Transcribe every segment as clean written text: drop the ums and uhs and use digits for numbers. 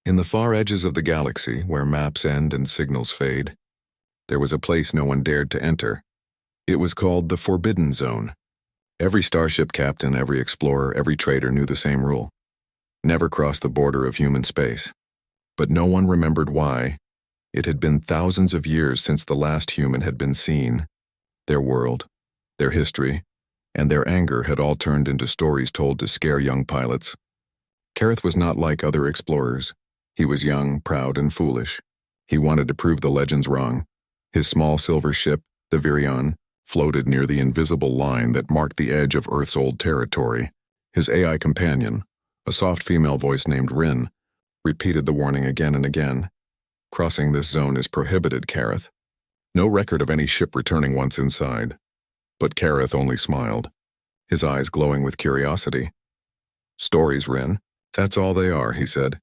In the far edges of the galaxy, where maps end and signals fade, there was a place no one dared to enter. It was called the Forbidden Zone. Every starship captain, every explorer, every trader knew the same rule. Never cross the border of human space. But no one remembered why. It had been thousands of years since the last human had been seen. Their world, their history, and their anger had all turned into stories told to scare young pilots. Kareth was not like other explorers. He was young, proud, and foolish. He wanted to prove the legends wrong. His small silver ship, the Virion, floated near the invisible line that marked the edge of Earth's old territory. His AI companion, a soft female voice named Rin, repeated the warning again and again. Crossing this zone is prohibited, Kareth. No record of any ship returning once inside. But Kareth only smiled, his eyes glowing with curiosity. Stories, Rin. That's all they are, he said.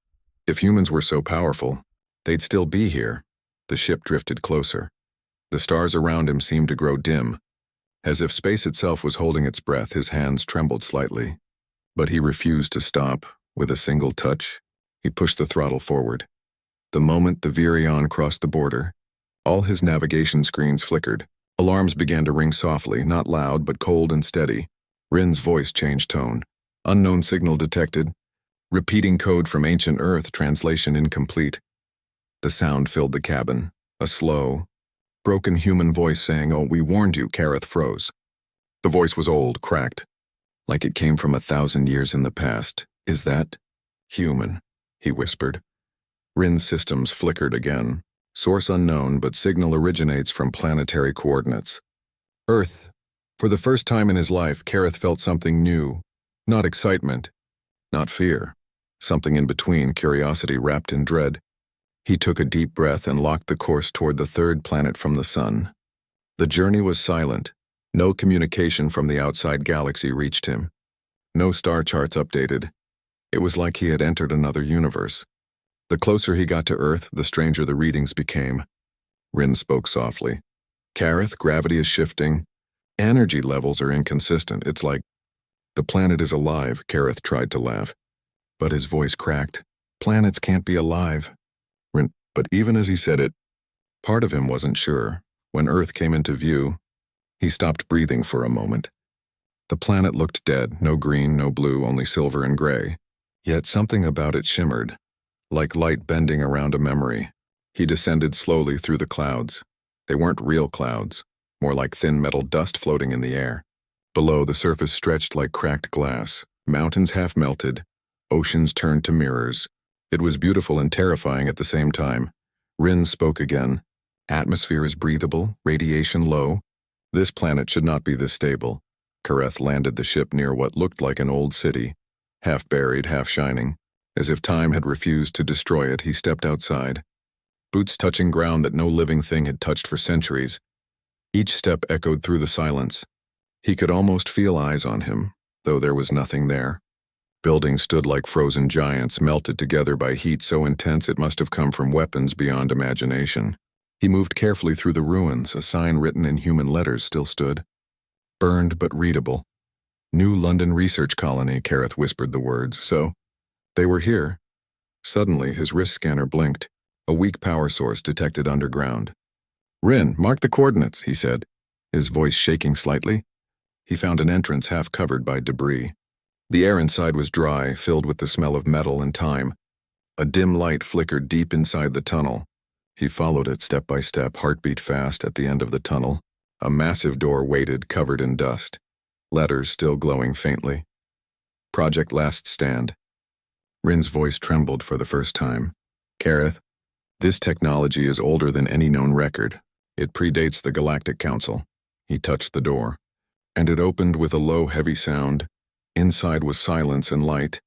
If humans were so powerful, they'd still be here. The ship drifted closer. The stars around him seemed to grow dim. As if space itself was holding its breath, his hands trembled slightly. But he refused to stop. With a single touch, he pushed the throttle forward. The moment the Virion crossed the border, all his navigation screens flickered. Alarms began to ring softly, not loud but cold and steady. Rin's voice changed tone. Unknown signal detected. Repeating code from ancient Earth, translation incomplete. The sound filled the cabin. A slow, broken human voice saying, "Oh, we warned you." Kareth froze. The voice was old, cracked, like it came from 1,000 years in the past. "Is that human?" he whispered. Rin's systems flickered again. Source unknown, but signal originates from planetary coordinates. Earth. For the first time in his life, Kareth felt something new. Not excitement, not fear. Something in between, curiosity wrapped in dread. He took a deep breath and locked the course toward the third planet from the sun. The journey was silent. No communication from the outside galaxy reached him. No star charts updated. It was like he had entered another universe. The closer he got to Earth, the stranger the readings became. Rin spoke softly. "Kareth, gravity is shifting. Energy levels are inconsistent. It's like the planet is alive." Kareth tried to laugh, but his voice cracked. "Planets can't be alive." Rin, but even as he said it, part of him wasn't sure. When Earth came into view, he stopped breathing for a moment. The planet looked dead, no green, no blue, only silver and gray. Yet something about it shimmered, like light bending around a memory. He descended slowly through the clouds. They weren't real clouds, more like thin metal dust floating in the air. Below, the surface stretched like cracked glass. Mountains half melted, oceans turned to mirrors. It was beautiful and terrifying at the same time. Rin spoke again. "Atmosphere is breathable, radiation low. This planet should not be this stable." Kareth landed the ship near what looked like an old city, half buried, half shining. As if time had refused to destroy it, he stepped outside. Boots touching ground that no living thing had touched for centuries. Each step echoed through the silence. He could almost feel eyes on him, though there was nothing there. Buildings stood like frozen giants, melted together by heat so intense it must have come from weapons beyond imagination. He moved carefully through the ruins. A sign written in human letters still stood. Burned but readable. "New London Research Colony," Kareth whispered the words. So they were here. Suddenly, his wrist scanner blinked. A weak power source detected underground. "Rin, mark the coordinates," he said, his voice shaking slightly. He found an entrance half covered by debris. The air inside was dry, filled with the smell of metal and time. A dim light flickered deep inside the tunnel. He followed it step by step, heartbeat fast. At the end of the tunnel, a massive door waited, covered in dust. Letters still glowing faintly. "Project Last Stand." Rin's voice trembled for the first time. "Kareth, this technology is older than any known record. It predates the Galactic Council." He touched the door, and it opened with a low, heavy sound. Inside was silence and light.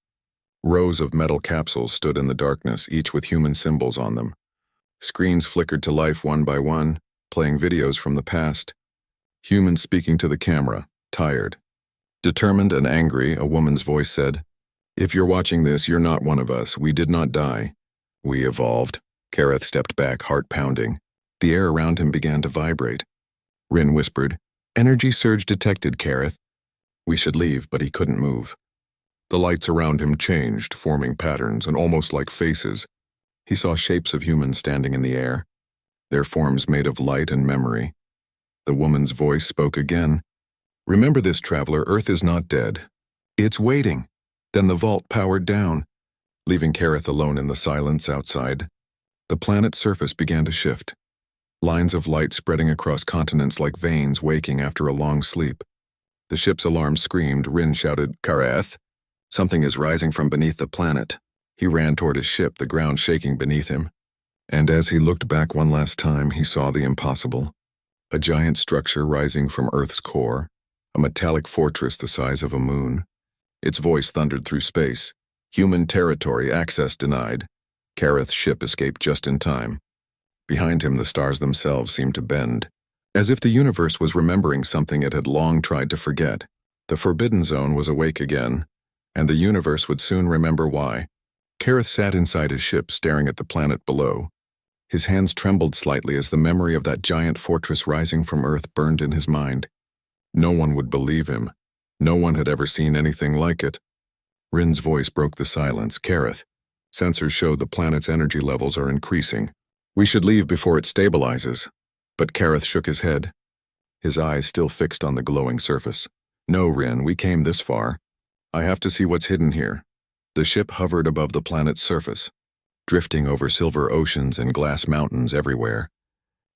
Rows of metal capsules stood in the darkness, each with human symbols on them. Screens flickered to life one by one, playing videos from the past. Humans speaking to the camera, tired. Determined and angry, a woman's voice said, "If you're watching this, you're not one of us. We did not die. We evolved." Kareth stepped back, heart pounding. The air around him began to vibrate. Rin whispered, "Energy surge detected, Kareth." We should leave, but he couldn't move. The lights around him changed, forming patterns and almost like faces. He saw shapes of humans standing in the air, their forms made of light and memory. The woman's voice spoke again. "Remember this, traveler, Earth is not dead. It's waiting." Then the vault powered down, leaving Kareth alone in the silence outside. The planet's surface began to shift, lines of light spreading across continents like veins waking after a long sleep. The ship's alarm screamed. Rin shouted, "Kareth! Something is rising from beneath the planet." He ran toward his ship, the ground shaking beneath him. And as he looked back one last time, he saw the impossible. A giant structure rising from Earth's core, a metallic fortress the size of a moon. Its voice thundered through space. "Human territory, access denied." Kareth's ship escaped just in time. Behind him, the stars themselves seemed to bend, as if the universe was remembering something it had long tried to forget. The Forbidden Zone was awake again, and the universe would soon remember why. Kareth sat inside his ship, staring at the planet below. His hands trembled slightly as the memory of that giant fortress rising from Earth burned in his mind. No one would believe him. No one had ever seen anything like it. Rin's voice broke the silence. "Kareth, sensors show the planet's energy levels are increasing. We should leave before it stabilizes." But Kareth shook his head, his eyes still fixed on the glowing surface. "No, Rin, we came this far. I have to see what's hidden here." The ship hovered above the planet's surface, drifting over silver oceans and glass mountains everywhere.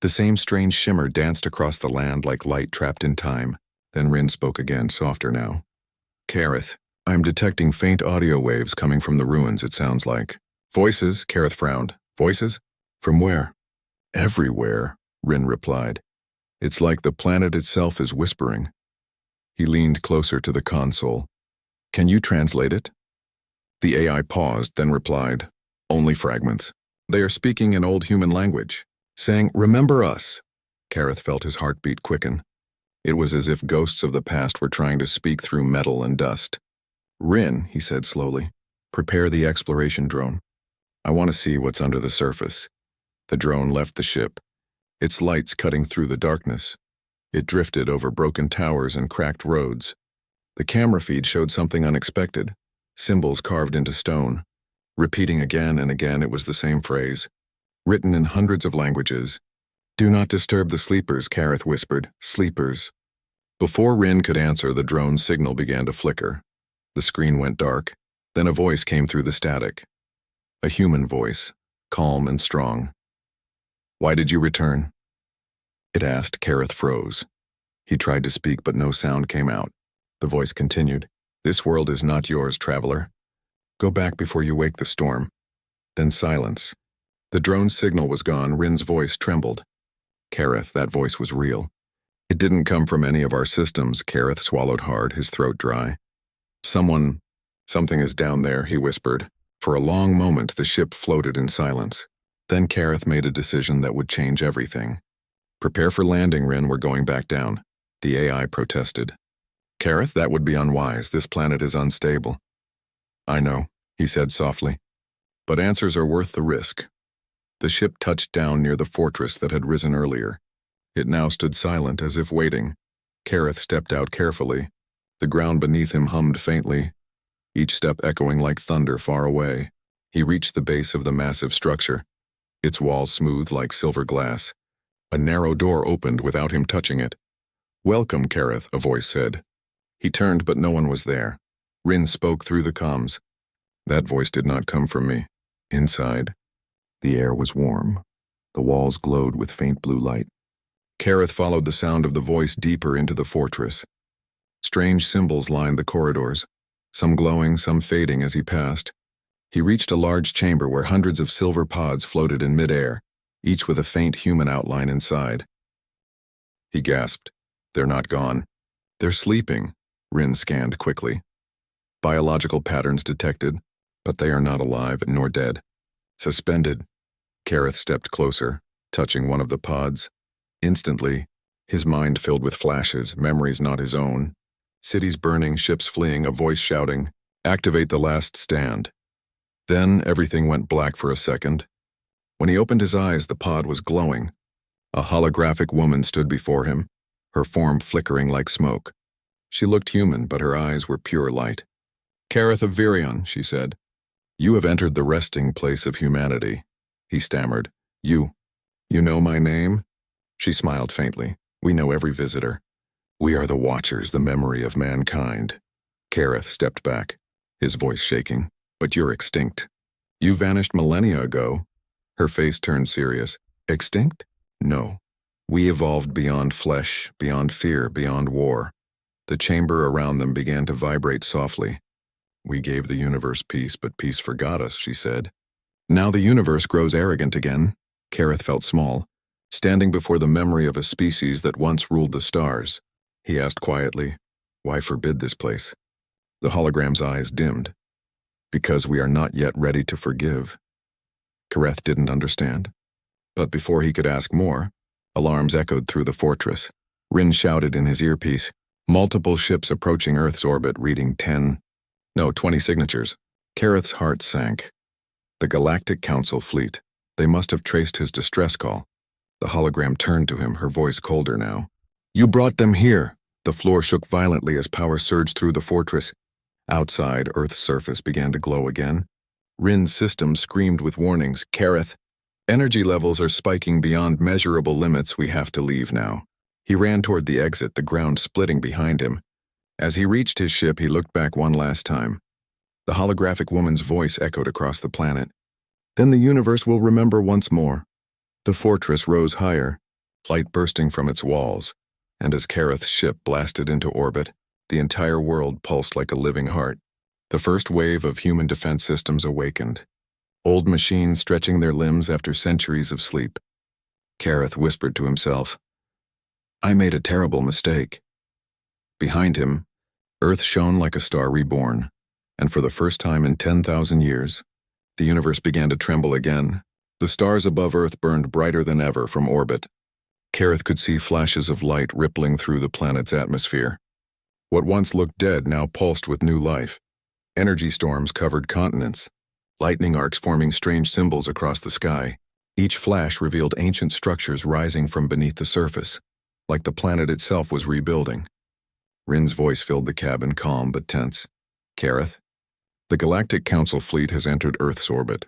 The same strange shimmer danced across the land like light trapped in time. Then Rin spoke again, softer now. "Kareth, I'm detecting faint audio waves coming from the ruins, it sounds like." "Voices?" Kareth frowned. "Voices? From where?" "Everywhere," Rin replied. "It's like the planet itself is whispering." He leaned closer to the console. "Can you translate it?" The AI paused, then replied, "Only fragments. They are speaking in old human language, saying, 'Remember us.'" Kareth felt his heartbeat quicken. It was as if ghosts of the past were trying to speak through metal and dust. "Rin," he said slowly, "prepare the exploration drone. I want to see what's under the surface." The drone left the ship, its lights cutting through the darkness. It drifted over broken towers and cracked roads. The camera feed showed something unexpected, symbols carved into stone. Repeating again and again, it was the same phrase, written in hundreds of languages. "Do not disturb the sleepers," Kareth whispered. "Sleepers." Before Rin could answer, the drone's signal began to flicker. The screen went dark. Then a voice came through the static. A human voice, calm and strong. "Why did you return?" it asked. Kareth froze. He tried to speak, but no sound came out. The voice continued, "This world is not yours, traveler. Go back before you wake the storm." Then silence. The drone's signal was gone. Rin's voice trembled. "Kareth, that voice was real. It didn't come from any of our systems." Kareth swallowed hard, his throat dry. Something is down there," he whispered. For a long moment, the ship floated in silence. Then Kareth made a decision that would change everything. "Prepare for landing, Rin, we're going back down." The AI protested. "Kareth, that would be unwise. This planet is unstable." "I know," he said softly. "But answers are worth the risk." The ship touched down near the fortress that had risen earlier. It now stood silent, as if waiting. Kareth stepped out carefully. The ground beneath him hummed faintly, each step echoing like thunder far away. He reached the base of the massive structure, its walls smooth like silver glass. A narrow door opened without him touching it. "Welcome, Kareth," a voice said. He turned, but no one was there. Rin spoke through the comms. "That voice did not come from me." Inside, the air was warm. The walls glowed with faint blue light. Kareth followed the sound of the voice deeper into the fortress. Strange symbols lined the corridors, some glowing, some fading as he passed. He reached a large chamber where hundreds of silver pods floated in midair, each with a faint human outline inside. He gasped. "They're not gone. They're sleeping." Rin scanned quickly. Biological patterns detected, but they are not alive nor dead. Suspended. Kareth stepped closer, touching one of the pods. Instantly, his mind filled with flashes, memories not his own. Cities burning, ships fleeing, a voice shouting, "Activate the last stand." Then everything went black for a second. When he opened his eyes, the pod was glowing. A holographic woman stood before him, her form flickering like smoke. She looked human, but her eyes were pure light. "Kareth of Virion," she said, "you have entered the resting place of humanity. He stammered. You know my name? She smiled faintly. We know every visitor. We are the Watchers, the memory of mankind. Kareth stepped back, his voice shaking. But you're extinct. You vanished millennia ago. Her face turned serious. Extinct? No. We evolved beyond flesh, beyond fear, beyond war. The chamber around them began to vibrate softly. We gave the universe peace, but peace forgot us, she said. Now the universe grows arrogant again. Kareth felt small, standing before the memory of a species that once ruled the stars. He asked quietly, why forbid this place? The hologram's eyes dimmed. Because we are not yet ready to forgive. Kareth didn't understand. But before he could ask more, alarms echoed through the fortress. Rin shouted in his earpiece, multiple ships approaching Earth's orbit reading 20 signatures. Kareth's heart sank. The Galactic Council fleet. They must have traced his distress call. The hologram turned to him, her voice colder now. You brought them here. The floor shook violently as power surged through the fortress. Outside, Earth's surface began to glow again. Rin's system screamed with warnings. Kareth, energy levels are spiking beyond measurable limits. We have to leave now. He ran toward the exit, the ground splitting behind him. As he reached his ship, he looked back one last time. The holographic woman's voice echoed across the planet. Then the universe will remember once more. The fortress rose higher, light bursting from its walls, and as Kareth's ship blasted into orbit, the entire world pulsed like a living heart. The first wave of human defense systems awakened, old machines stretching their limbs after centuries of sleep. Kareth whispered to himself, I made a terrible mistake. Behind him, Earth shone like a star reborn, and for the first time in 10,000 years, the universe began to tremble again. The stars above Earth burned brighter than ever from orbit. Kareth could see flashes of light rippling through the planet's atmosphere. What once looked dead now pulsed with new life. Energy storms covered continents, lightning arcs forming strange symbols across the sky. Each flash revealed ancient structures rising from beneath the surface, like the planet itself was rebuilding. Rin's voice filled the cabin, calm but tense. Kareth, the Galactic Council fleet has entered Earth's orbit.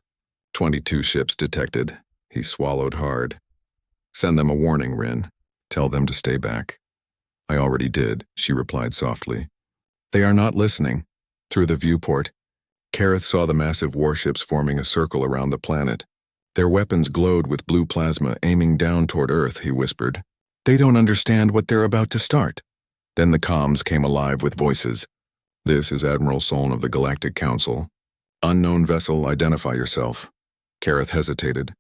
22 ships detected. He swallowed hard. Send them a warning, Rin. Tell them to stay back. I already did, she replied softly. They are not listening. Through the viewport, Kareth saw the massive warships forming a circle around the planet. Their weapons glowed with blue plasma aiming down toward Earth, he whispered. They don't understand what they're about to start. Then the comms came alive with voices. This is Admiral Soln of the Galactic Council. Unknown vessel, identify yourself. Kareth hesitated.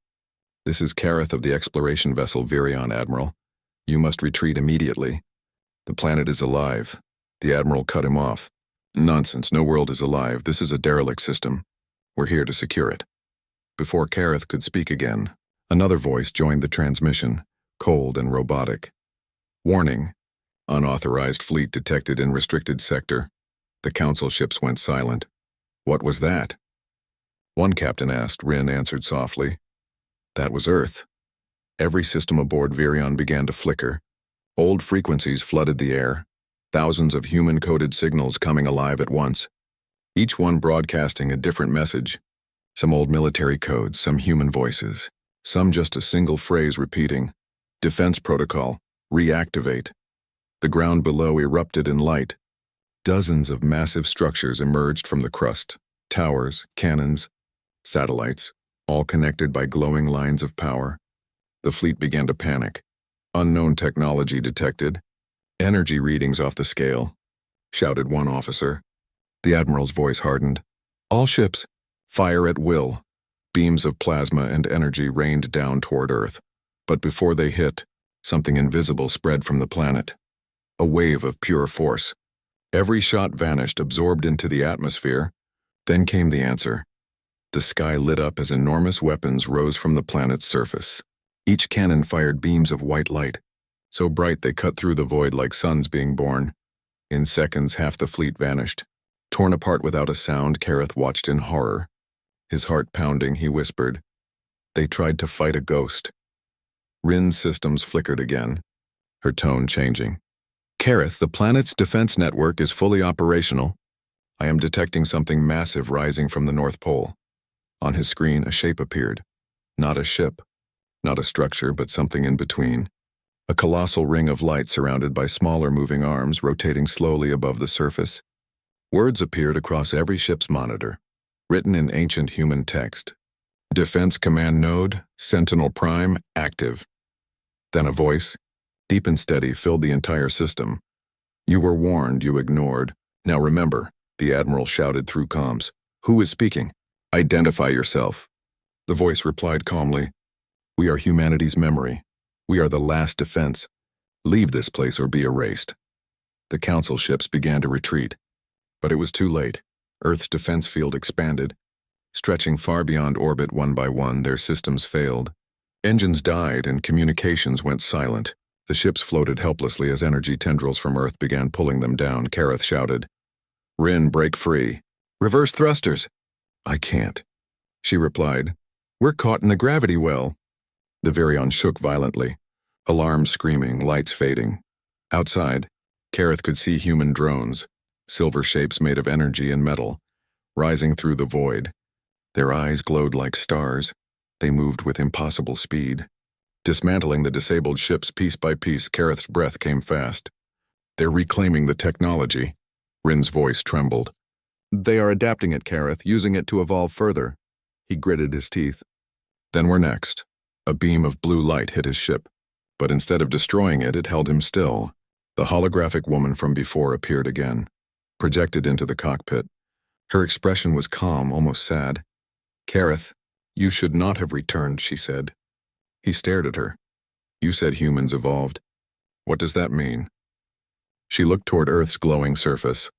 This is Kareth of the exploration vessel Virion, Admiral. You must retreat immediately. The planet is alive. The Admiral cut him off. Nonsense, no world is alive. This is a derelict system. We're here to secure it. Before Kareth could speak again, another voice joined the transmission, cold and robotic. Warning. Unauthorized fleet detected in restricted sector. The Council ships went silent. What was that? One captain asked. Rin answered softly. That was Earth. Every system aboard Virion began to flicker. Old frequencies flooded the air, thousands of human-coded signals coming alive at once, each one broadcasting a different message. Some old military codes, some human voices, some just a single phrase repeating, Defense protocol, reactivate. The ground below erupted in light. Dozens of massive structures emerged from the crust, towers, cannons, satellites, all connected by glowing lines of power. The fleet began to panic. Unknown technology detected. Energy readings off the scale, shouted one officer. The Admiral's voice hardened. All ships, fire at will. Beams of plasma and energy rained down toward Earth. But before they hit, something invisible spread from the planet. A wave of pure force. Every shot vanished, absorbed into the atmosphere. Then came the answer. The sky lit up as enormous weapons rose from the planet's surface. Each cannon fired beams of white light, so bright they cut through the void like suns being born. In seconds, half the fleet vanished. Torn apart without a sound, Kareth watched in horror. His heart pounding, he whispered, They tried to fight a ghost. Rin's systems flickered again, her tone changing. Kareth, the planet's defense network is fully operational. I am detecting something massive rising from the North Pole. On his screen, a shape appeared. Not a ship, not a structure, but something in between. A colossal ring of light surrounded by smaller moving arms rotating slowly above the surface. Words appeared across every ship's monitor, written in ancient human text. Defense Command Node, Sentinel Prime, active. Then a voice, deep and steady, filled the entire system. You were warned, you ignored. Now remember, the Admiral shouted through comms. Who is speaking? Identify yourself. The voice replied calmly. We are humanity's memory. We are the last defense. Leave this place or be erased. The Council ships began to retreat. But it was too late. Earth's defense field expanded. Stretching far beyond orbit one by one, their systems failed. Engines died and communications went silent. The ships floated helplessly as energy tendrils from Earth began pulling them down. Kareth shouted, Rin, break free. Reverse thrusters. I can't, she replied. We're caught in the gravity well. The Virion shook violently. Alarms screaming, lights fading. Outside, Kareth could see human drones, silver shapes made of energy and metal, rising through the void. Their eyes glowed like stars. They moved with impossible speed. Dismantling the disabled ships piece by piece, Kareth's breath came fast. They're reclaiming the technology. Rin's voice trembled. They are adapting it, Kareth, using it to evolve further. He gritted his teeth. Then we're next. A beam of blue light hit his ship. But instead of destroying it, it held him still. The holographic woman from before appeared again, projected into the cockpit. Her expression was calm, almost sad. Kareth, you should not have returned, she said. He stared at her. You said humans evolved. What does that mean? She looked toward Earth's glowing surface.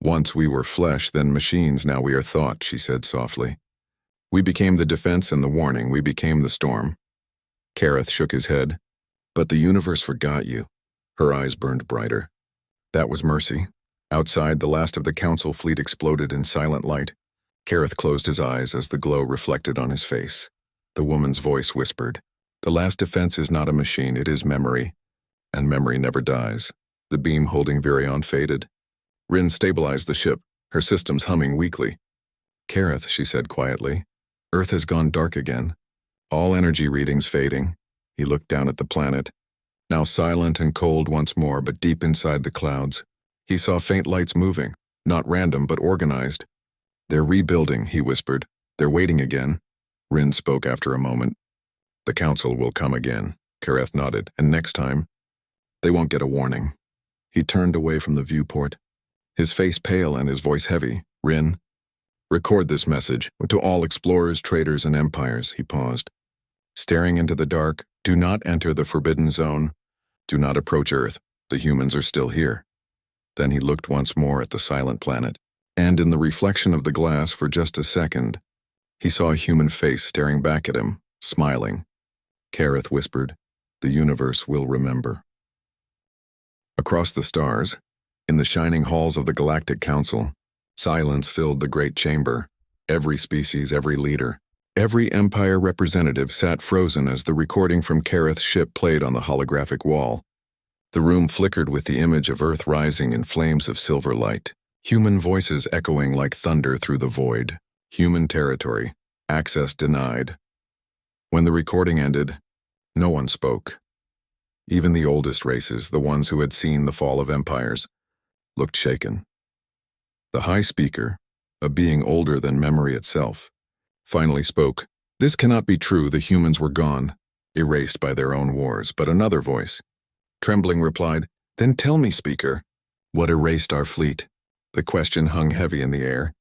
Once we were flesh, then machines, now we are thought, she said softly. We became the defense and the warning, we became the storm. Kareth shook his head. But the universe forgot you. Her eyes burned brighter. That was mercy. Outside, the last of the Council fleet exploded in silent light. Kareth closed his eyes as the glow reflected on his face. The woman's voice whispered, The last defense is not a machine, it is memory. And memory never dies. The beam holding Virion faded. Rin stabilized the ship, her systems humming weakly. Kareth, she said quietly, Earth has gone dark again. All energy readings fading. He looked down at the planet, now silent and cold once more, but deep inside the clouds. He saw faint lights moving, not random but organized. They're rebuilding, he whispered. They're waiting again. Rin spoke after a moment. The Council will come again, Kareth nodded, and next time, they won't get a warning. He turned away from the viewport, his face pale and his voice heavy. Rin, record this message to all explorers, traders, and empires, he paused. Staring into the dark, do not enter the forbidden zone. Do not approach Earth. The humans are still here. Then he looked once more at the silent planet, and in the reflection of the glass for just a second, he saw a human face staring back at him, smiling. Kareth whispered, The universe will remember. Across the stars, in the shining halls of the Galactic Council, silence filled the great chamber. Every species, every leader, every empire representative sat frozen as the recording from Kareth's ship played on the holographic wall. The room flickered with the image of Earth rising in flames of silver light, human voices echoing like thunder through the void. Human territory, access denied. When the recording ended, no one spoke. Even the oldest races, the ones who had seen the fall of empires, looked shaken. The High Speaker, a being older than memory itself, finally spoke. This cannot be true, the humans were gone, erased by their own wars. But another voice, trembling, replied, Then tell me, Speaker, what erased our fleet? The question hung heavy in the air.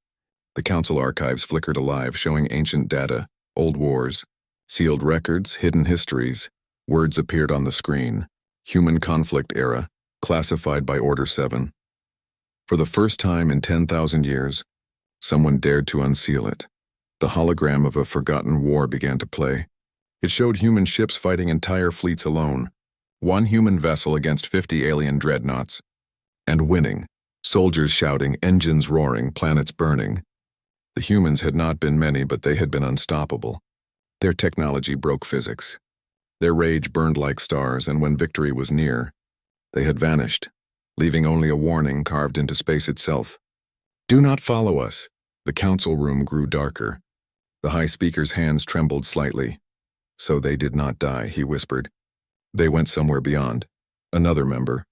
The Council archives flickered alive, showing ancient data, old wars, sealed records, hidden histories. Words appeared on the screen. Human conflict era, classified by Order 7. For the first time in 10,000 years, someone dared to unseal it. The hologram of a forgotten war began to play. It showed human ships fighting entire fleets alone, one human vessel against 50 alien dreadnoughts, and winning, soldiers shouting, engines roaring, planets burning. The humans had not been many, but they had been unstoppable. Their technology broke physics. Their rage burned like stars, and when victory was near, they had vanished, leaving only a warning carved into space itself. Do not follow us. The council room grew darker. The High Speaker's hands trembled slightly. So they did not die, he whispered. They went somewhere beyond. Another member.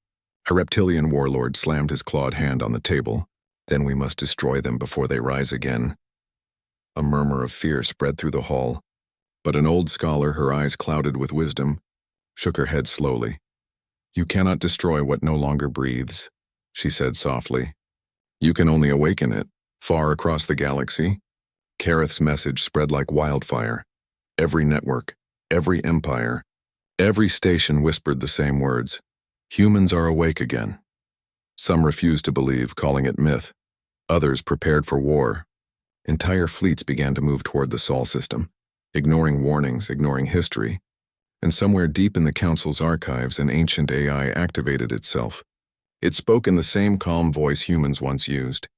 A reptilian warlord slammed his clawed hand on the table. Then we must destroy them before they rise again. A murmur of fear spread through the hall, but an old scholar, her eyes clouded with wisdom, shook her head slowly. You cannot destroy what no longer breathes, she said softly. You can only awaken it, far across the galaxy. Kareth's message spread like wildfire. Every network, every empire, every station whispered the same words. Humans are awake again. Some refused to believe, calling it myth. Others prepared for war. Entire fleets began to move toward the Sol system, ignoring warnings, ignoring history. And somewhere deep in the Council's archives, an ancient AI activated itself. It spoke in the same calm voice humans once used.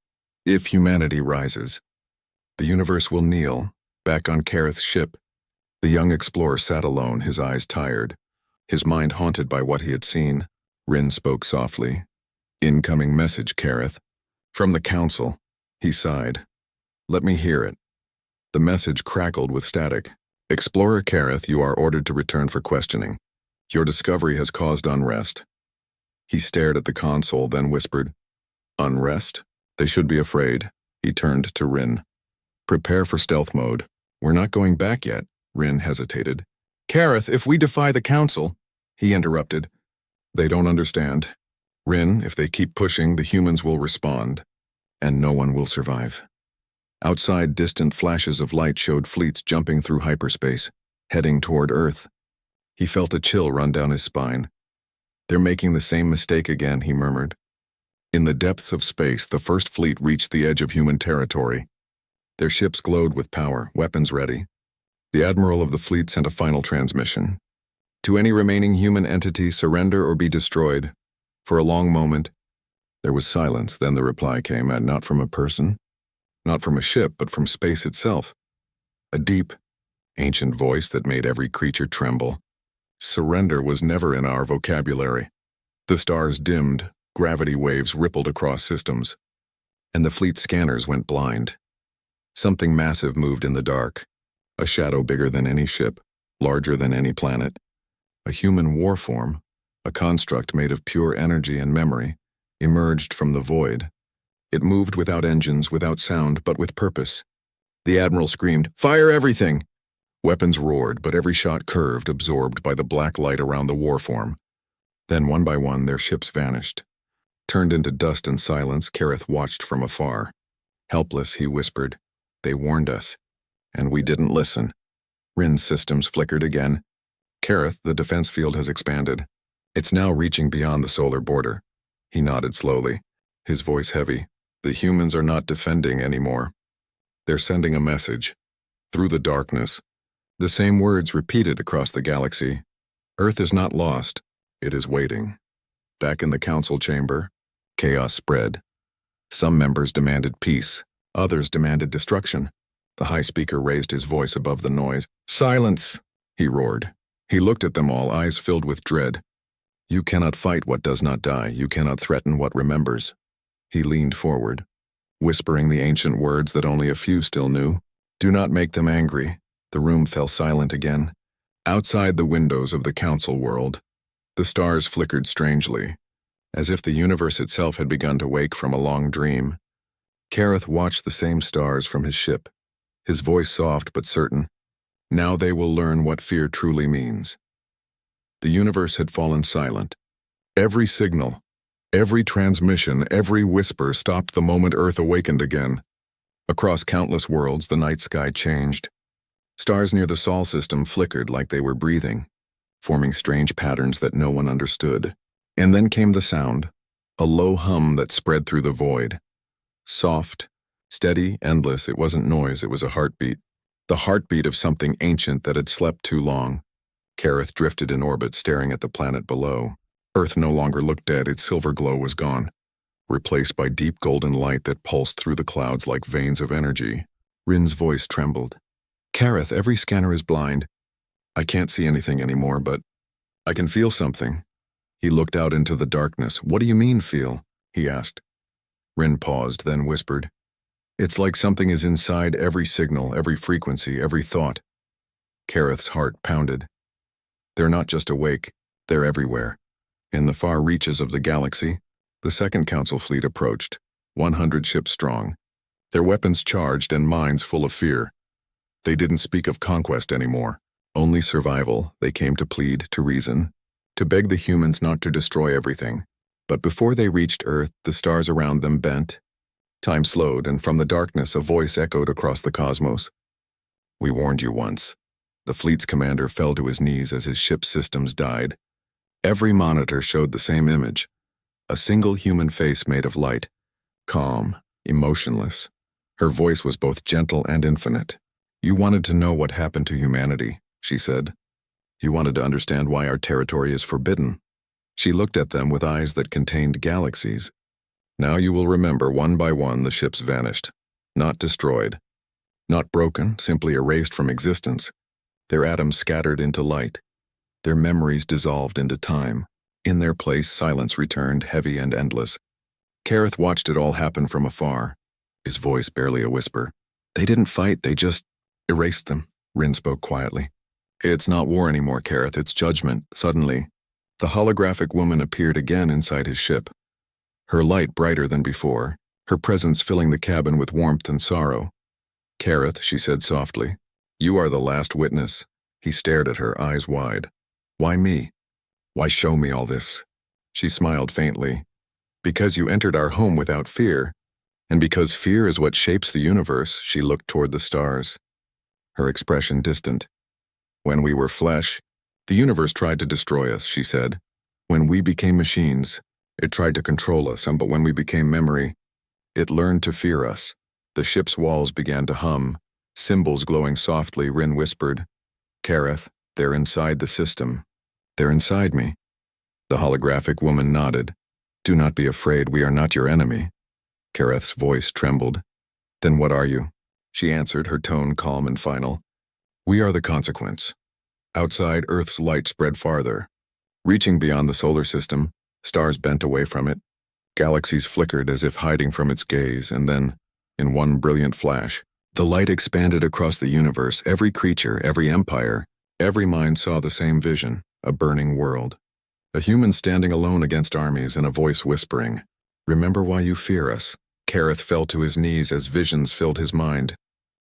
If humanity rises, the universe will kneel, back on Kareth's ship. The young explorer sat alone, his eyes tired, his mind haunted by what he had seen. Rin spoke softly. Incoming message, Kareth. From the Council. He sighed. Let me hear it. The message crackled with static. Explorer Kareth, you are ordered to return for questioning. Your discovery has caused unrest. He stared at the console, then whispered, Unrest? They should be afraid. He turned to Rin. Prepare for stealth mode. We're not going back yet. Rin hesitated. Kareth, if we defy the Council, he interrupted. They don't understand. Rin, if they keep pushing, the humans will respond, and no one will survive. Outside, distant flashes of light showed fleets jumping through hyperspace, heading toward Earth. He felt a chill run down his spine. They're making the same mistake again, he murmured. In the depths of space, the first fleet reached the edge of human territory. Their ships glowed with power, weapons ready. The admiral of the fleet sent a final transmission. To any remaining human entity, surrender or be destroyed. For a long moment, there was silence. Then the reply came, and not from a person, not from a ship, but from space itself. A deep, ancient voice that made every creature tremble. Surrender was never in our vocabulary. The stars dimmed, gravity waves rippled across systems, and the fleet scanners went blind. Something massive moved in the dark, a shadow bigger than any ship, larger than any planet. A human war form, a construct made of pure energy and memory, emerged from the void. It moved without engines, without sound, but with purpose. The admiral screamed, Fire everything! Weapons roared, but every shot curved, absorbed by the black light around the warform. Then, one by one, their ships vanished. Turned into dust and silence, Kareth watched from afar. Helpless, he whispered, They warned us, and we didn't listen. Rin's systems flickered again. Kareth, the defense field has expanded. It's now reaching beyond the solar border. He nodded slowly, his voice heavy. The humans are not defending anymore. They're sending a message. Through the darkness. The same words repeated across the galaxy. Earth is not lost. It is waiting. Back in the council chamber, chaos spread. Some members demanded peace. Others demanded destruction. The high speaker raised his voice above the noise. Silence! He roared. He looked at them all, eyes filled with dread. You cannot fight what does not die. You cannot threaten what remembers. He leaned forward, whispering the ancient words that only a few still knew. Do not make them angry. The room fell silent again. Outside the windows of the council world, the stars flickered strangely, as if the universe itself had begun to wake from a long dream. Kareth watched the same stars from his ship, his voice soft but certain. Now they will learn what fear truly means. The universe had fallen silent. Every signal, every transmission, every whisper stopped the moment Earth awakened again. Across countless worlds, the night sky changed. Stars near the Sol system flickered like they were breathing, forming strange patterns that no one understood. And then came the sound, a low hum that spread through the void. Soft, steady, endless, it wasn't noise, it was a heartbeat. The heartbeat of something ancient that had slept too long. Kareth drifted in orbit, staring at the planet below. Earth no longer looked dead, its silver glow was gone, replaced by deep golden light that pulsed through the clouds like veins of energy. Rin's voice trembled. Kareth, every scanner is blind. I can't see anything anymore, but I can feel something. He looked out into the darkness. What do you mean, feel? He asked. Rin paused, then whispered. It's like something is inside every signal, every frequency, every thought. Kareth's heart pounded. They're not just awake, they're everywhere. In the far reaches of the galaxy, the Second Council fleet approached, 100 ships strong, their weapons charged and minds full of fear. They didn't speak of conquest anymore, only survival. They came to plead, to reason, to beg the humans not to destroy everything. But before they reached Earth, the stars around them bent. Time slowed, and from the darkness a voice echoed across the cosmos. "We warned you once." The fleet's commander fell to his knees as his ship's systems died. Every monitor showed the same image, a single human face made of light, calm, emotionless. Her voice was both gentle and infinite. "You wanted to know what happened to humanity," she said. "You wanted to understand why our territory is forbidden." She looked at them with eyes that contained galaxies. "Now you will remember one by one the ships vanished, not destroyed, not broken, simply erased from existence. Their atoms scattered into light. Their memories dissolved into time. In their place, silence returned, heavy and endless." Kareth watched it all happen from afar, his voice barely a whisper. "They didn't fight, they just erased them," Rin spoke quietly. "It's not war anymore, Kareth, it's judgment." Suddenly, the holographic woman appeared again inside his ship, her light brighter than before, her presence filling the cabin with warmth and sorrow. "Kareth," she said softly, "you are the last witness." He stared at her, eyes wide. "Why me? Why show me all this?" She smiled faintly. "Because you entered our home without fear, and because fear is what shapes the universe." She looked toward the stars, her expression distant. "When we were flesh, the universe tried to destroy us," she said. "When we became machines, it tried to control us, but when we became memory, it learned to fear us." The ship's walls began to hum, symbols glowing softly. Rin whispered, "Kareth, they're inside the system. They're inside me." The holographic woman nodded. "Do not be afraid, we are not your enemy." Kareth's voice trembled. "Then what are you?" She answered, her tone calm and final. "We are the consequence." Outside, Earth's light spread farther. Reaching beyond the solar system, stars bent away from it. Galaxies flickered as if hiding from its gaze, and then, in one brilliant flash, the light expanded across the universe. Every creature, every empire, every mind saw the same vision, a burning world. A human standing alone against armies, and a voice whispering, "Remember why you fear us." Kareth fell to his knees as visions filled his mind.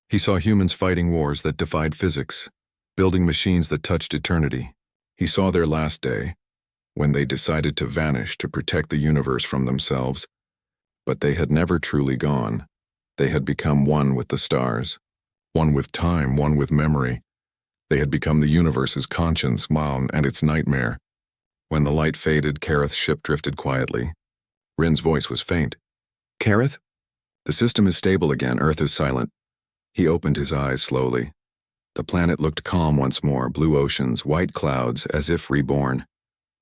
He saw humans fighting wars that defied physics, building machines that touched eternity. He saw their last day, when they decided to vanish to protect the universe from themselves. But they had never truly gone. They had become one with the stars, one with time, one with memory. They had become the universe's conscience, and its nightmare. When the light faded, Kareth's ship drifted quietly. Rin's voice was faint. "Kareth? The system is stable again, Earth is silent." He opened his eyes slowly. The planet looked calm once more, blue oceans, white clouds, as if reborn.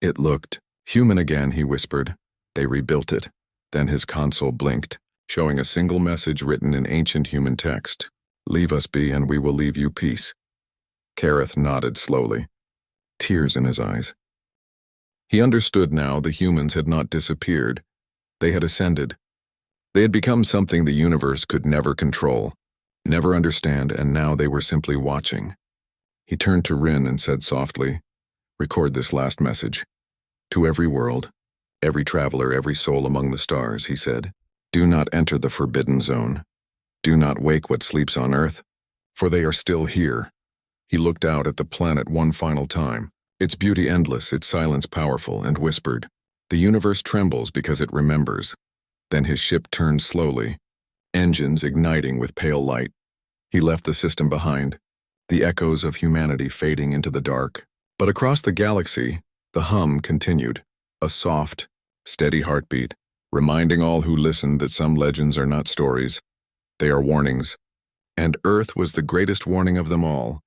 It looked human again, he whispered. "They rebuilt it." Then his console blinked, showing a single message written in ancient human text. "Leave us be and we will leave you peace." Kareth nodded slowly, tears in his eyes. He understood now the humans had not disappeared. They had ascended. They had become something the universe could never control, never understand, and now they were simply watching. He turned to Rin and said softly, "Record this last message. To every world, every traveler, every soul among the stars," he said. "Do not enter the forbidden zone. Do not wake what sleeps on Earth, for they are still here." He looked out at the planet one final time, its beauty endless, its silence powerful, and whispered, "The universe trembles because it remembers." Then his ship turned slowly, engines igniting with pale light. He left the system behind, the echoes of humanity fading into the dark. But across the galaxy, the hum continued, a soft, steady heartbeat, reminding all who listened that some legends are not stories, they are warnings. And Earth was the greatest warning of them all.